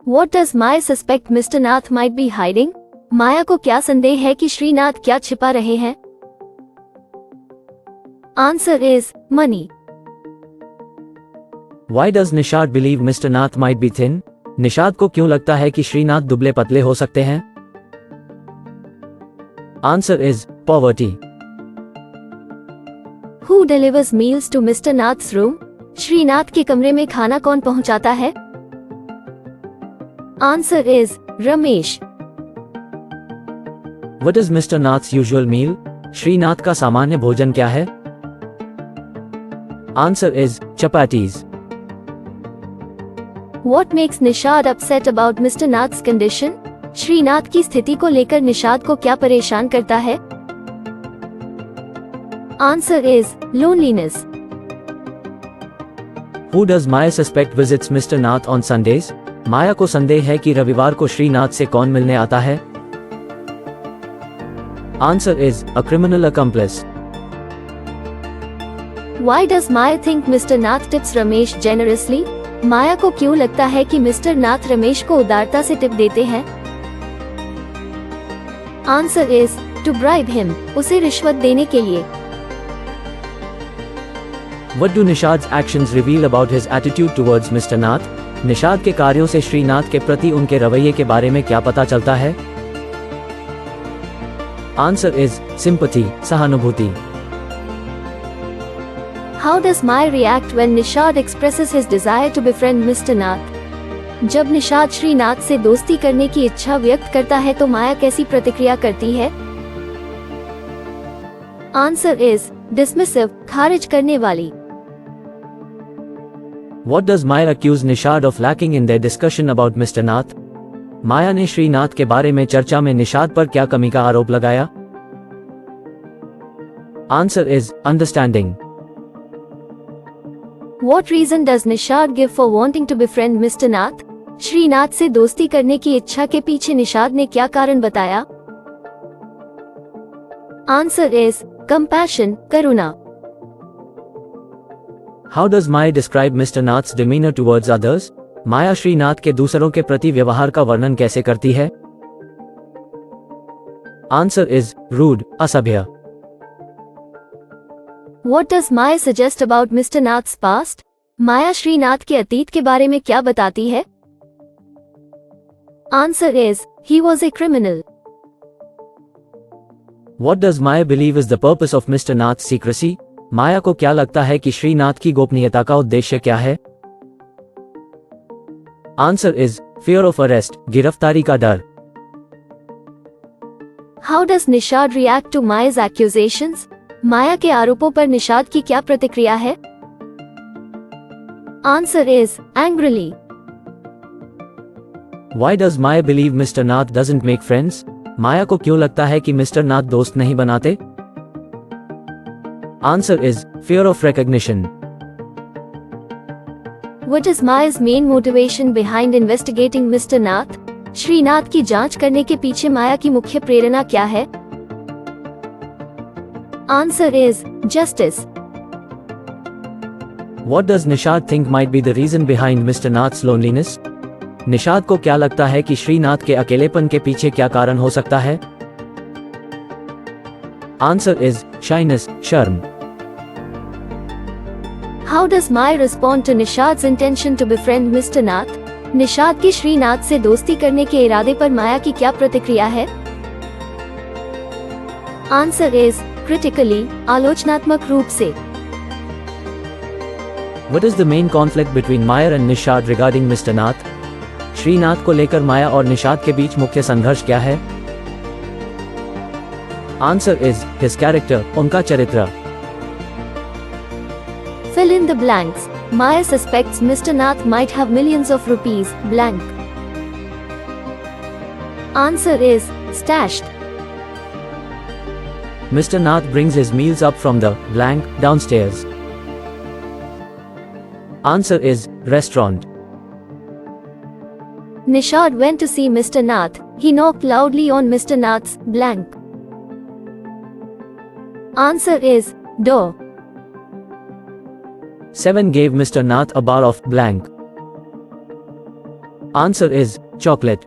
What does Maya suspect Mr. Nath might be hiding? माया को क्या संदेह है कि श्रीनाथ क्या छिपा रहे हैं? Answer is money. Why does Nishad believe Mr. Nath might be thin? Nishad को क्यों लगता है कि श्रीनाथ दुबले पतले हो सकते हैं? Answer is poverty. Who delivers meals to Mr. Nath's room? Srinath के कमरे में खाना कौन पहुंचाता है? Answer is Ramesh. What is Mr. Nath's usual meal? Srinath का सामान्य भोजन क्या है? Answer is chapatis. What makes Nishad upset about Mr. Nath's condition? Srinath की स्थिति को लेकर निषाद को क्या परेशान करता है? Answer is loneliness. Who does Maya suspect visits Mr. Nath on Sundays? माया को संदेह है कि रविवार को श्रीनाथ से कौन मिलने आता है? Answer is a criminal accomplice. Why does Maya think Mr. Nath tips Ramesh generously? माया को क्यों लगता है कि मिस्टर नाथ रमेश को उदारता से टिप देते हैं? Answer is to bribe him. उसे रिश्वत देने के लिए. What do Nishad's actions reveal about his attitude towards Mr. Nath? Nishad के कार्यों से श्रीनाथ के प्रति उनके रवैये के बारे में क्या पता चलता है? Answer is sympathy, सहानुभूति. How does Maya react when Nishad expresses his desire to befriend Mr. Nath? जब निषाद श्रीनाथ से दोस्ती करने की इच्छा व्यक्त करता है तो माया कैसी प्रतिक्रिया करती है? Answer is dismissive, खारिज करने वाली. What does Maya accuse Nishad of lacking in their discussion about Mr. Nath? माया ने श्रीनाथ के बारे में चर्चा में निषाद पर क्या कमी का आरोप लगाया? Answer is understanding. What reason does Nishad give for wanting to befriend Mr. Nath? Srinath से दोस्ती करने की इच्छा के पीछे निषाद ने क्या कारण बताया? Answer is compassion, Karuna. How does Maya describe Mr. Nath's demeanor towards others? माया श्रीनाथ के दूसरों के प्रति व्यवहार का वर्णन कैसे करती है? Answer is rude, असभ्य. What does Maya suggest about Mr. Nath's past? माया श्रीनाथ के अतीत के बारे में क्या बताती है? Answer is he was a criminal. What does Maya believe is the purpose of Mr. Nath's secrecy? माया को क्या लगता है कि श्रीनाथ की गोपनीयता का उद्देश्य क्या है? Answer is fear of arrest, गिरफ्तारी का डर. How does Nishad react to Maya's accusations? माया के आरोपों पर निषाद की क्या प्रतिक्रिया है? Answer is angrily. Why does Maya believe Mr. Nath doesn't make friends? माया को क्यों लगता है कि मिस्टर नाथ दोस्त नहीं बनाते? Answer is fear of recognition. What is Maya's main motivation behind investigating Mr. Nath? Srinath की जांच करने के पीछे माया की मुख्य प्रेरणा क्या है? Answer is justice. What does Nishad think might be the reason behind Mr. Nath's loneliness? Nishad को क्या लगता है कि श्रीनाथ के अकेलेपन के पीछे क्या कारण हो सकता है? Answer is shyness, शर्म. How does Maya respond to Nishad's intention to befriend Mr. Nath? Nishad की श्रीनाथ से दोस्ती करने के इरादे पर माया की क्या प्रतिक्रिया है? Answer is critically, आलोचनात्मक रूप से. What is the main conflict between Maya and Nishad regarding Mr. Nath? Srinath को लेकर माया और निषाद के बीच मुख्य संघर्ष क्या है? Answer is his character, उनका चरित्र. Fill in the blanks. Maya suspects Mr. Nath might have millions of rupees, blank. Answer is stashed. Mr. Nath brings his meals up from the blank downstairs. Answer is restaurant. Nishad went to see Mr. Nath. He knocked loudly on Mr. Nath's blank. Answer is door. 7 gave Mr. Nath a bar of blank. Answer is chocolate.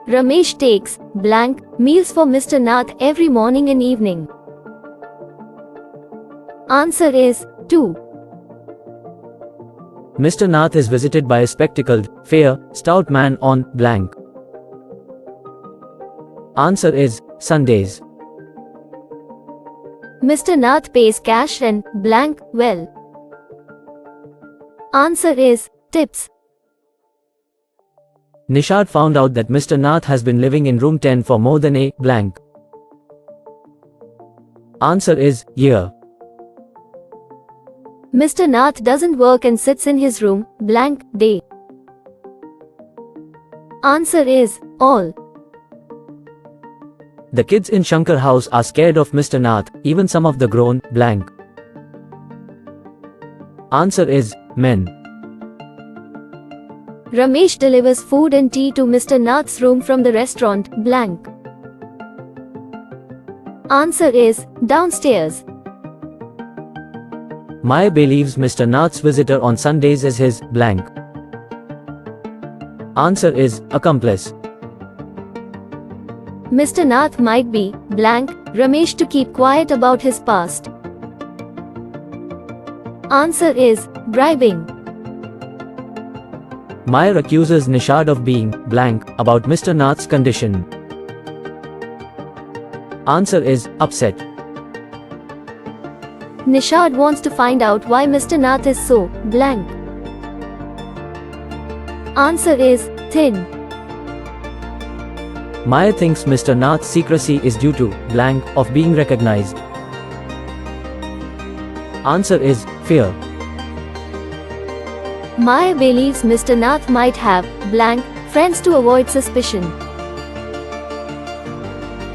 Ramesh takes blank meals for Mr. Nath every morning and evening. Answer is 2. Mr. Nath is visited by a spectacled, fair, stout man on blank. Answer is Sundays. Mr. Nath pays cash and blank well. Answer is tips. Nishad found out that Mr. Nath has been living in room 10 for more than a blank. Answer is year. Mr. Nath doesn't work and sits in his room blank day. Answer is all. The kids in Shankar house are scared of Mr. Nath, even some of the grown blank. Answer is men. Ramesh delivers food and tea to Mr. Nath's room from the restaurant blank. Answer is downstairs. Maya believes Mr. Nath's visitor on Sundays is his blank. Answer is accomplice. Mr. Nath might be blank Ramesh to keep quiet about his past. Answer is bribing. Maya accuses Nishad of being blank about Mr. Nath's condition. Answer is upset. Nishad wants to find out why Mr. Nath is so blank. Answer is thin. Maya thinks Mr. Nath's secrecy is due to blank of being recognized. Answer is fear. Maya believes Mr. Nath might have blank friends to avoid suspicion.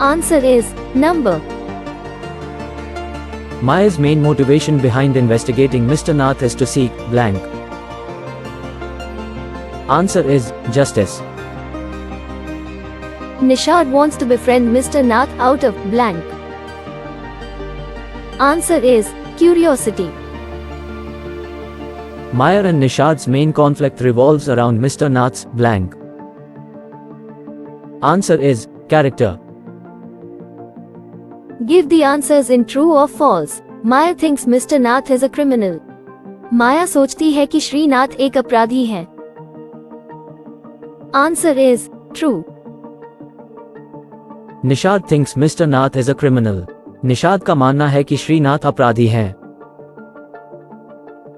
Answer is number. Maya's main motivation behind investigating Mr. Nath is to seek blank. Answer is justice. Nishad wants to befriend Mr. Nath out of blank. Answer is curiosity. Maya and Nishad's main conflict revolves around Mr. Nath's blank. Answer is character. Give the answers in true or false. Maya thinks Mr. Nath is a criminal. Maya सोचती है कि श्रीनाथ एक अपराधी हैं. Answer is true. Nishad thinks Mr. Nath is a criminal. Nishad का मानना है कि श्रीनाथ अपराधी हैं.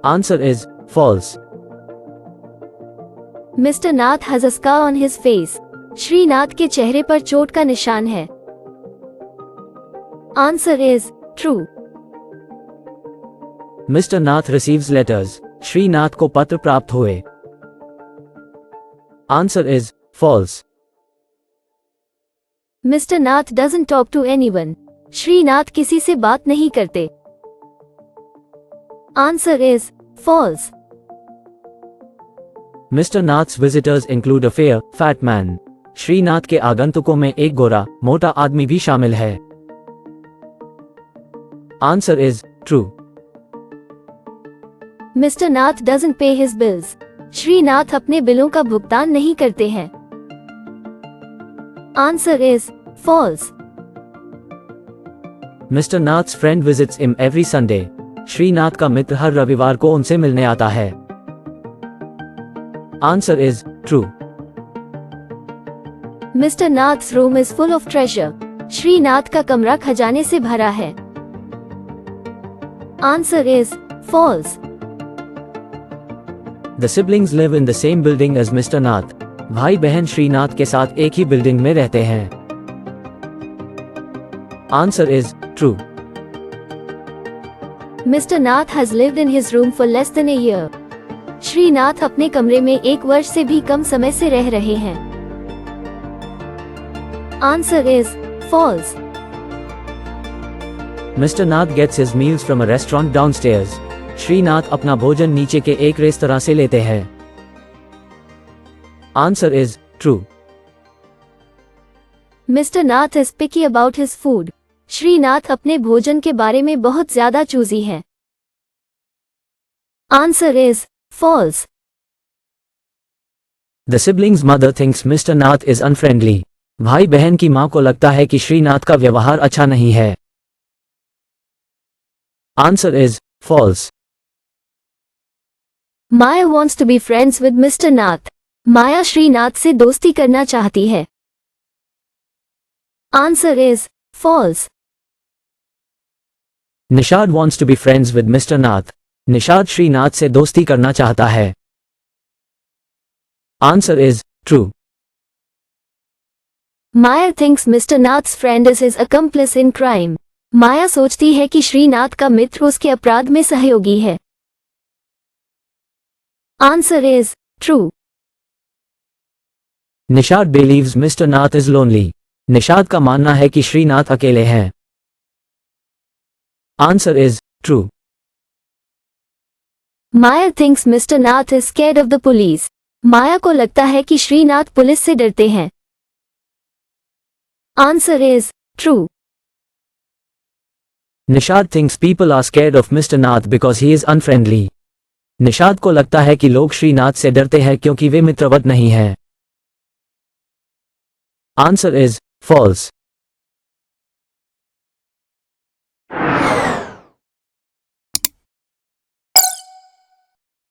Answer is false. Mr. Nath has a scar on his face. Srinath के चेहरे पर चोट का निशान है. Answer is true. Mr. Nath receives letters. Srinath को पत्र प्राप्त हुए. Answer is false. Mr. Nath doesn't talk to anyone. Srinath किसी से बात नहीं करते. Answer is false. Mr. Nath's visitors include a fair, fat man. Srinath के आगंतुकों में एक गोरा, मोटा आदमी भी शामिल है. Answer is true. Mr. Nath doesn't pay his bills. Srinath अपने बिलों का भुगतान नहीं करते हैं. Answer is false. Mr. Nath's friend visits him every Sunday. Srinath का मित्र हर रविवार को उनसे मिलने आता है. Answer is true. Mr. Nath's room is full of treasure. Srinath का कमरा खजाने से भरा है. Answer is false. The siblings live in the same building as Mr. Nath. भाई बहन श्रीनाथ के साथ एक ही बिल्डिंग में रहते हैं. Answer is true. Mr. Nath has lived in his room for less than a year. Srinath अपने कमरे में 1 वर्ष से भी कम समय से रह रहे हैं. Answer is false. Mr. Nath gets his meals from a restaurant downstairs. Srinath अपना भोजन नीचे के एक रेस्तरां से लेते हैं. Answer is true. Mr. Nath is picky about his food. Srinath अपने भोजन के बारे में बहुत ज्यादा चूजी हैं. Answer is false. The sibling's mother thinks Mr. Nath is unfriendly. भाई बहन की मां को लगता है कि श्रीनाथ का व्यवहार अच्छा नहीं है. Answer is false. Maya wants to be friends with Mr. Nath. माया श्रीनाथ से दोस्ती करना चाहती है. Answer is false. Nishad wants to be friends with Mr. Nath. Nishad Srinath से दोस्ती करना चाहता है. Answer is true. Maya thinks Mr. Nath's friend is his accomplice in crime. माया सोचती है कि श्रीनाथ का मित्र उसके अपराध में सहयोगी है. Answer is true. Nishad believes Mr. Nath is lonely. Nishad का मानना है कि श्रीनाथ अकेले हैं. Answer is true. Maya thinks Mr. Nath is scared of the police. माया को लगता है कि श्रीनाथ पुलिस से डरते हैं. Answer is true. Nishad thinks people are scared of Mr. Nath because he is unfriendly. Nishad को लगता है कि लोग श्रीनाथ से डरते हैं क्योंकि वे मित्रवत नहीं हैं. Answer is false.